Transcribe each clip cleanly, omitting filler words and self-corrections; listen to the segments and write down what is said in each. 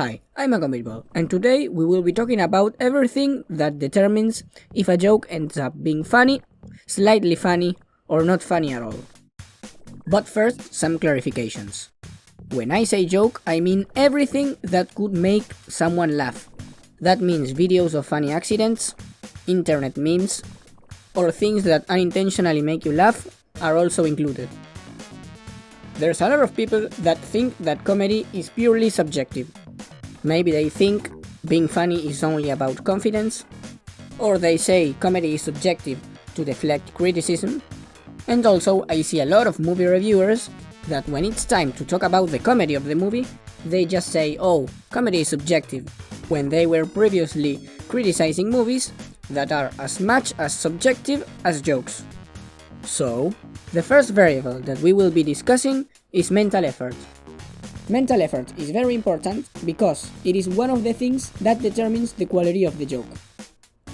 Hi, I'm Agomidball, and today we will be talking about everything that determines if a joke ends up being funny, slightly funny, or not funny at all. But first, some clarifications. When I say joke, I mean everything that could make someone laugh. That means videos of funny accidents, internet memes, or things that unintentionally make you laugh are also included. There's a lot of people that think that comedy is purely subjective. Maybe they think being funny is only about confidence, or they say comedy is subjective to deflect criticism. And also I see a lot of movie reviewers that when it's time to talk about the comedy of the movie, they just say, oh, comedy is subjective, when they were previously criticizing movies that are as much as subjective as jokes. So, the first variable that we will be discussing is mental effort. Mental effort is very important because it is one of the things that determines the quality of the joke.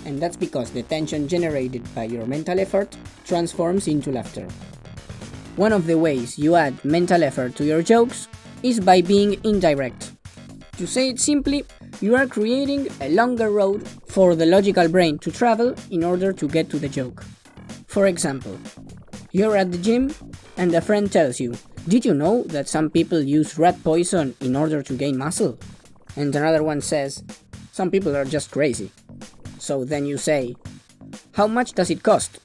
And that's because the tension generated by your mental effort transforms into laughter. One of the ways you add mental effort to your jokes is by being indirect. To say it simply, you are creating a longer road for the logical brain to travel in order to get to the joke. For example, you're at the gym and a friend tells you, "Did you know that some people use rat poison in order to gain muscle?" And another one says, "Some people are just crazy." So then you say, "How much does it cost?"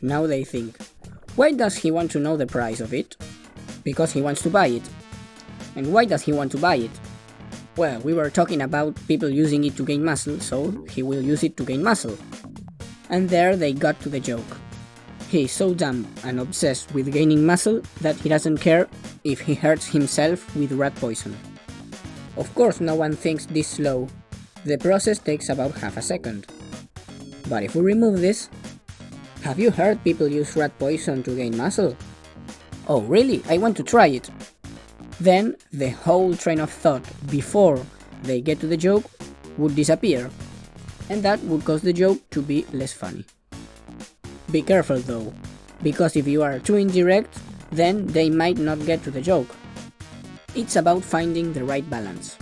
Now they think, why does he want to know the price of it? Because he wants to buy it. And why does he want to buy it? Well, we were talking about people using it to gain muscle, so he will use it to gain muscle. And there they got to the joke. He is so dumb and obsessed with gaining muscle that he doesn't care if he hurts himself with rat poison. Of course no one thinks this slow. The process takes about half a second. But if we remove this, have you heard people use rat poison to gain muscle? Oh really? I want to try it. Then the whole train of thought before they get to the joke would disappear, and that would cause the joke to be less funny. Be careful though, because if you are too indirect, then they might not get to the joke. It's about finding the right balance.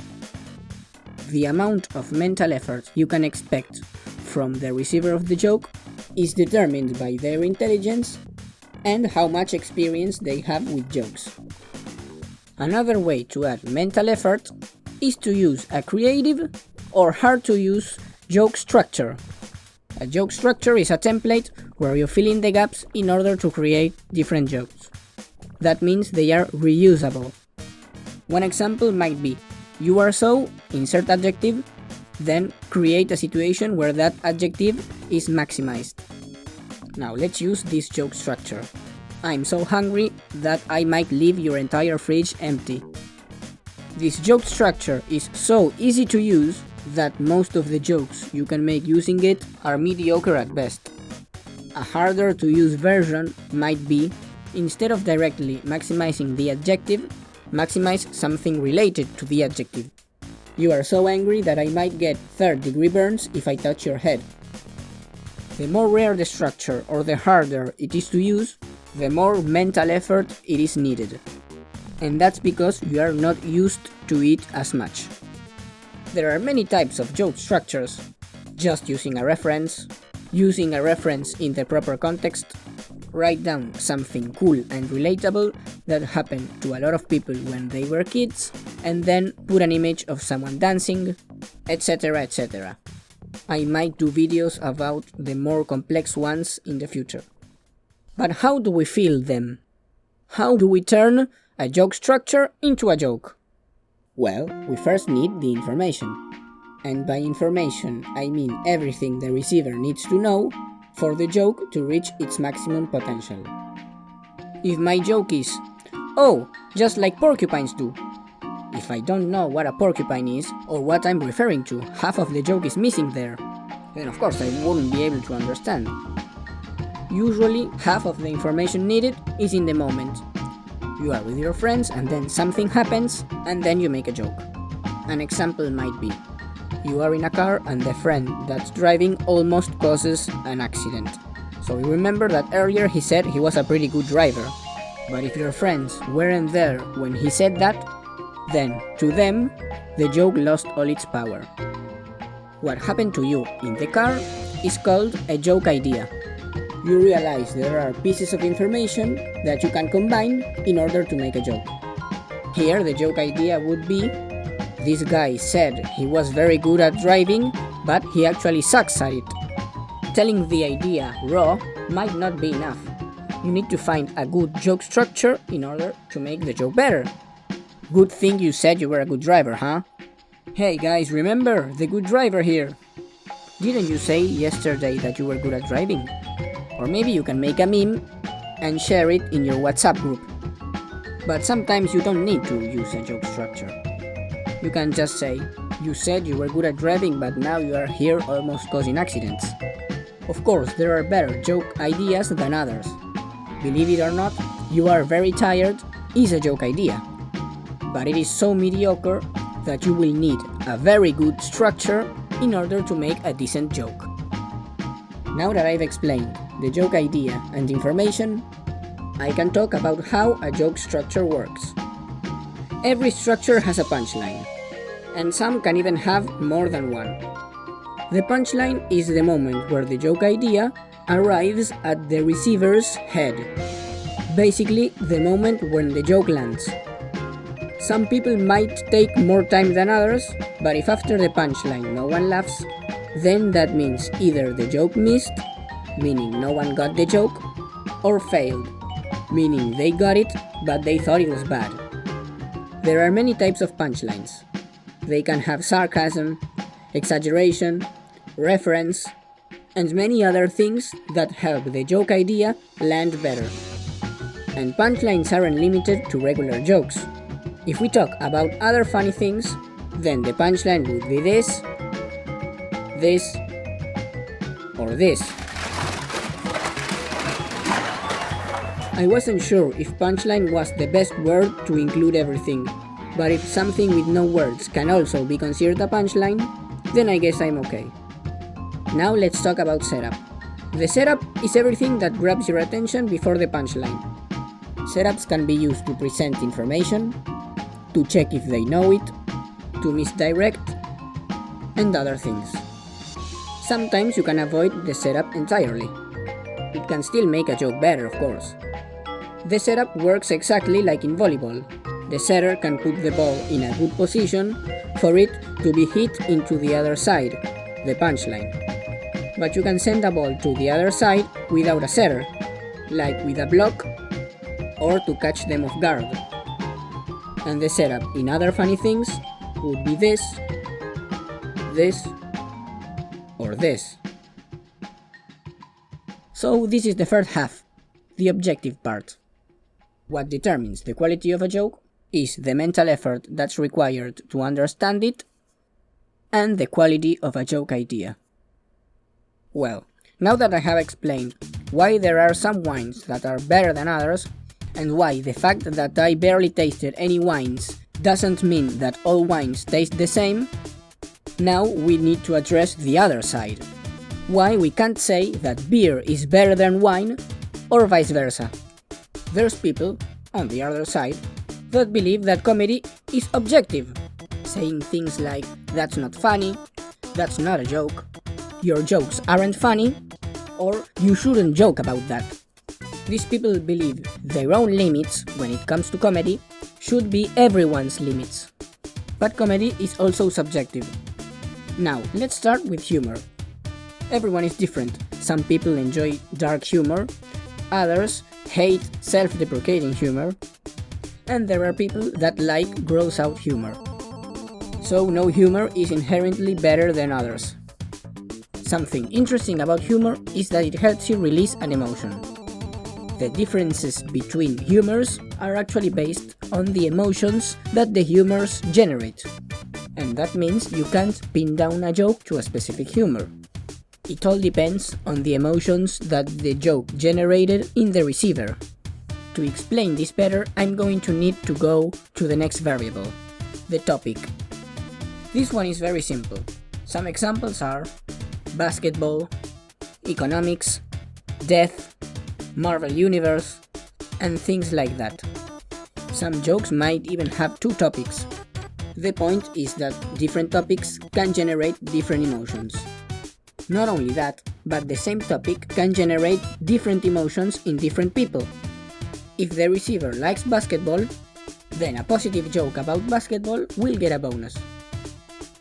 The amount of mental effort you can expect from the receiver of the joke is determined by their intelligence and how much experience they have with jokes. Another way to add mental effort is to use a creative or hard-to-use joke structure. A joke structure is a template where you fill in the gaps in order to create different jokes. That means they are reusable. One example might be, "You are so," insert adjective, then create a situation where that adjective is maximized. Now let's use this joke structure. "I'm so hungry that I might leave your entire fridge empty." This joke structure is so easy to use that most of the jokes you can make using it are mediocre at best. A harder to use version might be, instead of directly maximizing the adjective, maximize something related to the adjective. "You are so angry that I might get third-degree burns if I touch your head." The more rare the structure or the harder it is to use, the more mental effort it is needed. And that's because you are not used to it as much. There are many types of joke structures: just using a reference, using a reference in the proper context, write down something cool and relatable that happened to a lot of people when they were kids, and then put an image of someone dancing, etc. etc. I might do videos about the more complex ones in the future. But how do we feel them? How do we turn a joke structure into a joke? Well, we first need the information. And by information, I mean everything the receiver needs to know for the joke to reach its maximum potential. If my joke is, "Oh, just like porcupines do," if I don't know what a porcupine is or what I'm referring to, half of the joke is missing there. Then of course I wouldn't be able to understand. Usually, half of the information needed is in the moment. You are with your friends and then something happens and then you make a joke. An example might be, you are in a car and the friend that's driving almost causes an accident. So you remember that earlier he said he was a pretty good driver. But if your friends weren't there when he said that, Then, to them, the joke lost all its power. What happened to you in the car is called a joke idea. You realize there are pieces of information that you can combine in order to make a joke. Here, the joke idea would be, this guy said he was very good at driving, but he actually sucks at it. Telling the idea raw might not be enough. You need to find a good joke structure in order to make the joke better. Good thing you said you were a good driver, huh? Hey guys, remember, the good driver here. Didn't you say yesterday that you were good at driving? Or maybe you can make a meme and share it in your WhatsApp group. But sometimes you don't need to use a joke structure. You can just say, you said you were good at driving, but now you are here almost causing accidents. Of course, there are better joke ideas than others. Believe it or not, you are very tired is a joke idea. But it is so mediocre that you will need a very good structure in order to make a decent joke. Now that I've explained the joke idea and information, I can talk about how a joke structure works. Every structure has a punchline, and some can even have more than one. The punchline is the moment where the joke idea arrives at the receiver's head. Basically, the moment when the joke lands. Some people might take more time than others, but if after the punchline no one laughs, then that means either the joke missed, meaning no one got the joke, or failed, meaning they got it, but they thought it was bad. There are many types of punchlines. They can have sarcasm, exaggeration, reference, and many other things that help the joke idea land better. And punchlines aren't limited to regular jokes. If we talk about other funny things, then the punchline would be this, or this. I wasn't sure if punchline was the best word to include everything, but if something with no words can also be considered a punchline, then I guess I'm okay. Now let's talk about setup. The setup is everything that grabs your attention before the punchline. Setups can be used to present information, to check if they know it, to misdirect, and other things. Sometimes you can avoid the setup entirely. It can still make a joke better, of course. The setup works exactly like in volleyball. The setter can put the ball in a good position for it to be hit into the other side, the punchline. But you can send a ball to the other side without a setter, like with a block or to catch them off guard. And the setup in other funny things would be this, or this. So this is the first half, the objective part. What determines the quality of a joke is the mental effort that's required to understand it and the quality of a joke idea. Well, now that I have explained why there are some wines that are better than others, and why the fact that I barely tasted any wines doesn't mean that all wines taste the same, now we need to address the other side. Why we can't say that beer is better than wine, or vice versa. There's people, on the other side, that believe that comedy is objective, saying things like, that's not funny, that's not a joke, your jokes aren't funny, or you shouldn't joke about that. These people believe their own limits, when it comes to comedy, should be everyone's limits. But comedy is also subjective. Now, let's start with humor. Everyone is different. Some people enjoy dark humor, others hate self-deprecating humor, and there are people that like gross-out humor. So no humor is inherently better than others. Something interesting about humor is that it helps you release an emotion. The differences between humors are actually based on the emotions that the humors generate. And that means you can't pin down a joke to a specific humor. It all depends on the emotions that the joke generated in the receiver. To explain this better, I'm going to need to go to the next variable, the topic. This one is very simple. Some examples are basketball, economics, death, Marvel Universe, and things like that. Some jokes might even have two topics, The point is that different topics can generate different emotions. Not only that, but the same topic can generate different emotions in different people. If the receiver likes basketball, then a positive joke about basketball will get a bonus.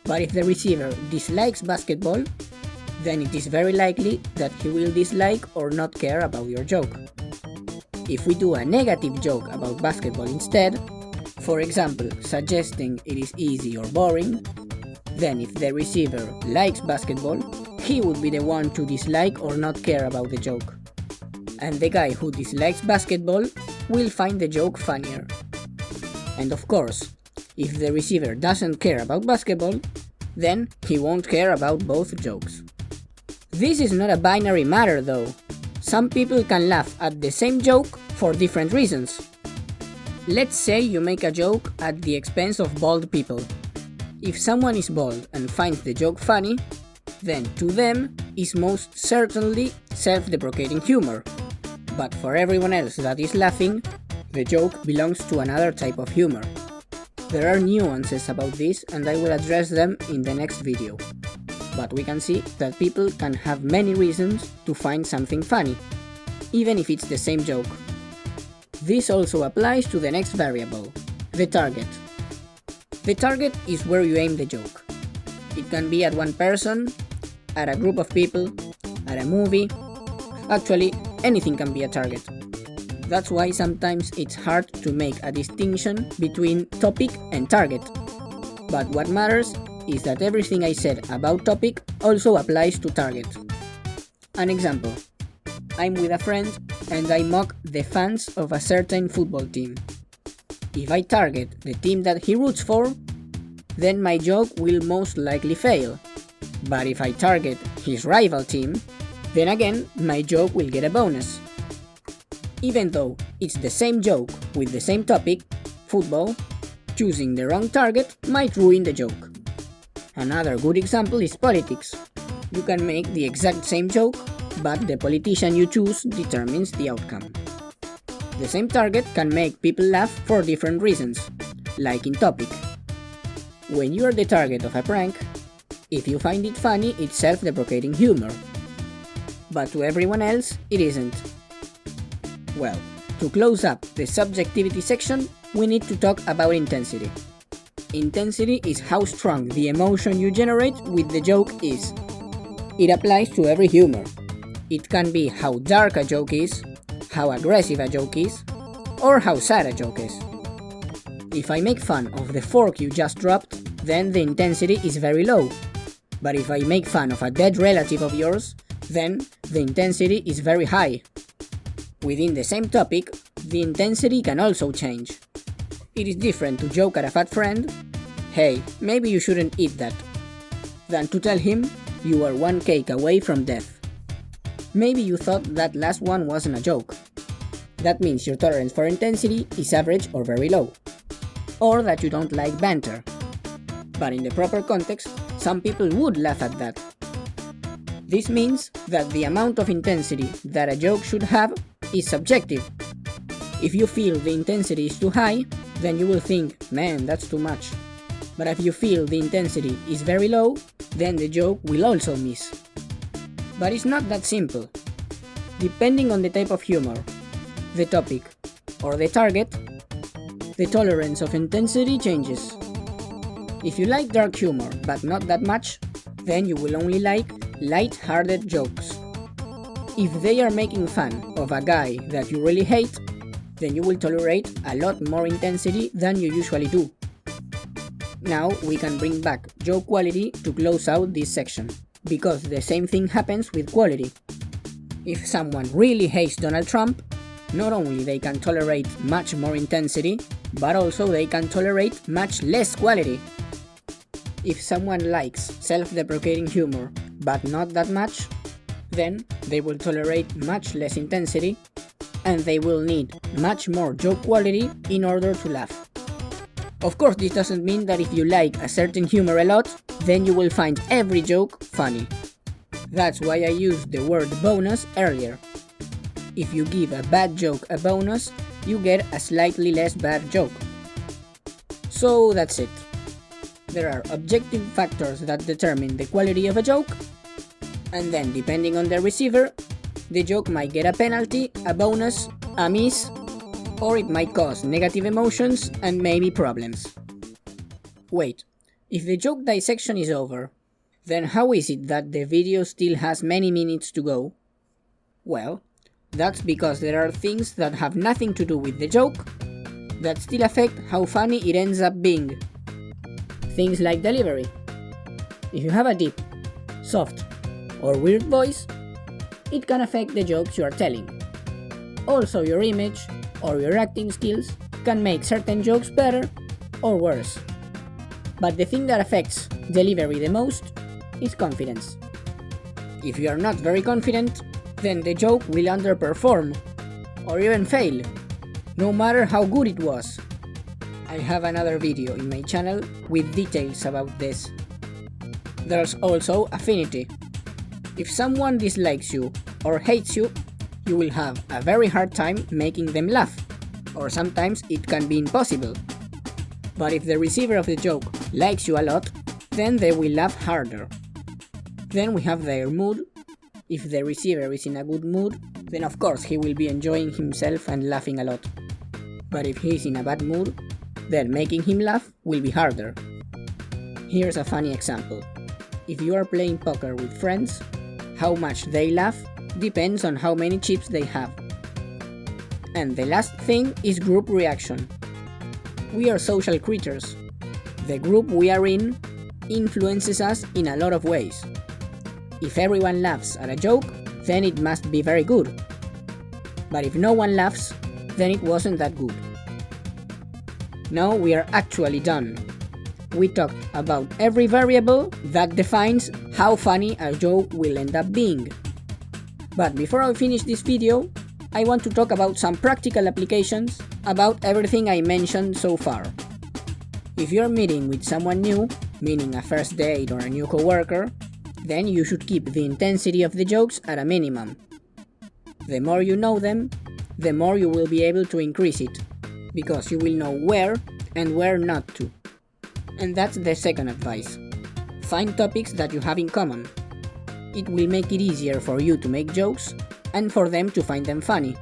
But if the receiver dislikes basketball, then it is very likely that he will dislike or not care about your joke. If we do a negative joke about basketball instead, for example, suggesting it is easy or boring, then if the receiver likes basketball, he would be the one to dislike or not care about the joke. And the guy who dislikes basketball will find the joke funnier. And of course, if the receiver doesn't care about basketball, then he won't care about both jokes. This is not a binary matter though. Some people can laugh at the same joke for different reasons. Let's say you make a joke at the expense of bald people. If someone is bald and finds the joke funny, then to them is most certainly self-deprecating humor. But for everyone else that is laughing, the joke belongs to another type of humor. There are nuances about this and I will address them in the next video. But we can see that people can have many reasons to find something funny, even if it's the same joke. This also applies to the next variable, the target. The target is where you aim the joke. It can be at one person, at a group of people, at a movie. Actually, anything can be a target. That's why sometimes it's hard to make a distinction between topic and target. But what matters is that everything I said about topic also applies to target. An example. I'm with a friend and I mock the fans of a certain football team. If I target the team that he roots for, then my joke will most likely fail. But if I target his rival team, then again my joke will get a bonus. Even though it's the same joke with the same topic, football, choosing the wrong target might ruin the joke. Another good example is politics. You can make the exact same joke, but the politician you choose determines the outcome. The same target can make people laugh for different reasons, like in topic. When you are the target of a prank, if you find it funny, it's self-deprecating humor. But to everyone else, it isn't. Well, to close up the subjectivity section, we need to talk about intensity. Intensity is how strong the emotion you generate with the joke is. It applies to every humor. It can be how dark a joke is, how aggressive a joke is, or how sad a joke is. If I make fun of the fork you just dropped, then the intensity is very low. But if I make fun of a dead relative of yours, then the intensity is very high. Within the same topic, the intensity can also change. It is different to joke at a fat friend, "Hey, maybe you shouldn't eat that," than to tell him, "You are one cake away from death." Maybe you thought that last one wasn't a joke. That means your tolerance for intensity is average or very low. Or that you don't like banter. But in the proper context, some people would laugh at that. This means that the amount of intensity that a joke should have is subjective. If you feel the intensity is too high, then you will think, "Man, that's too much." But if you feel the intensity is very low, then the joke will also miss. But it's not that simple. Depending on the type of humor, the topic, or the target, the tolerance of intensity changes. If you like dark humor but not that much, then you will only like light-hearted jokes. If they are making fun of a guy that you really hate, then you will tolerate a lot more intensity than you usually do. Now we can bring back joke quality to close out this section, because the same thing happens with quality. If someone really hates Donald Trump, not only they can tolerate much more intensity, but also they can tolerate much less quality. If someone likes self-deprecating humor, but not that much, then they will tolerate much less intensity, and they will need much more joke quality in order to laugh. Of course, this doesn't mean that if you like a certain humor a lot, then you will find every joke funny. That's why I used the word bonus earlier. If you give a bad joke a bonus, you get a slightly less bad joke. So that's it. There are objective factors that determine the quality of a joke, and then depending on the receiver, the joke might get a penalty, a bonus, a miss, or it might cause negative emotions and maybe problems. Wait, if the joke dissection is over, then how is it that the video still has many minutes to go? Well, that's because there are things that have nothing to do with the joke that still affect how funny it ends up being. Things like delivery. If you have a deep, soft, or weird voice, it can affect the jokes you are telling. Also, your image or your acting skills can make certain jokes better or worse. But the thing that affects delivery the most is confidence. If you are not very confident, then the joke will underperform or even fail, no matter how good it was. I have another video in my channel with details about this. There's also affinity. If someone dislikes you or hates you, you will have a very hard time making them laugh, or sometimes it can be impossible. But if the receiver of the joke likes you a lot, then they will laugh harder. Then we have their mood. If the receiver is in a good mood, then of course he will be enjoying himself and laughing a lot. But if he is in a bad mood, then making him laugh will be harder. Here's a funny example. If you are playing poker with friends, how much they laugh depends on how many chips they have. And the last thing is group reaction. We are social creatures. The group we are in influences us in a lot of ways. If everyone laughs at a joke, then it must be very good. But if no one laughs, then it wasn't that good. Now we are actually done. We talked about every variable that defines how funny a joke will end up being. But before I finish this video, I want to talk about some practical applications about everything I mentioned so far. If you're meeting with someone new, meaning a first date or a new coworker, then you should keep the intensity of the jokes at a minimum. The more you know them, the more you will be able to increase it, because you will know where and where not to. And that's the second advice. Find topics that you have in common. It will make it easier for you to make jokes and for them to find them funny.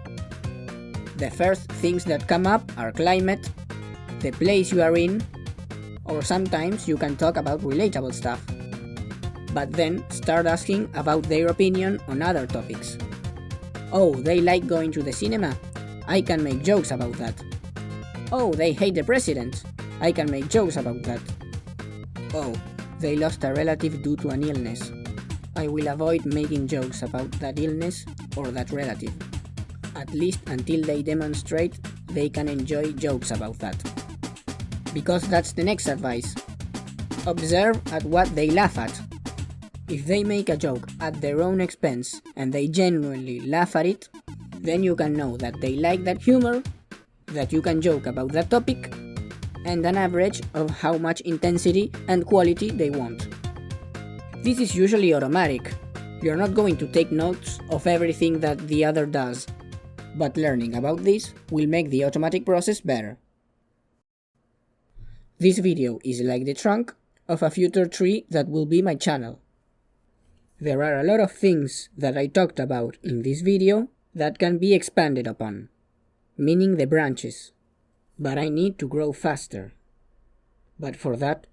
The first things that come up are climate, the place you are in, or sometimes you can talk about relatable stuff. But then start asking about their opinion on other topics. Oh, they like going to the cinema? I can make jokes about that. Oh, they hate the president? I can make jokes about that. Oh, they lost a relative due to an illness. I will avoid making jokes about that illness or that relative, at least until they demonstrate they can enjoy jokes about that. Because that's the next advice. Observe at what they laugh at. If they make a joke at their own expense and they genuinely laugh at it, then you can know that they like that humor, that you can joke about that topic, and an average of how much intensity and quality they want. This is usually automatic. You're not going to take notes of everything that the other does, but learning about this will make the automatic process better. This video is like the trunk of a future tree that will be my channel. There are a lot of things that I talked about in this video that can be expanded upon, meaning the branches. But I need to grow faster. But for that,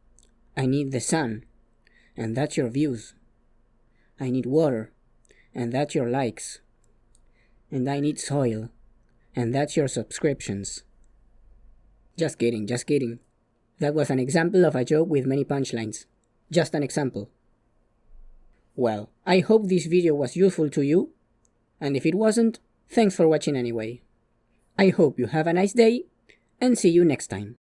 I need the sun, and that's your views. I need water, and that's your likes. And I need soil, and that's your subscriptions. Just kidding, just kidding. That was an example of a joke with many punchlines. Just an example. Well, I hope this video was useful to you, and if it wasn't, thanks for watching anyway. I hope you have a nice day, and see you next time.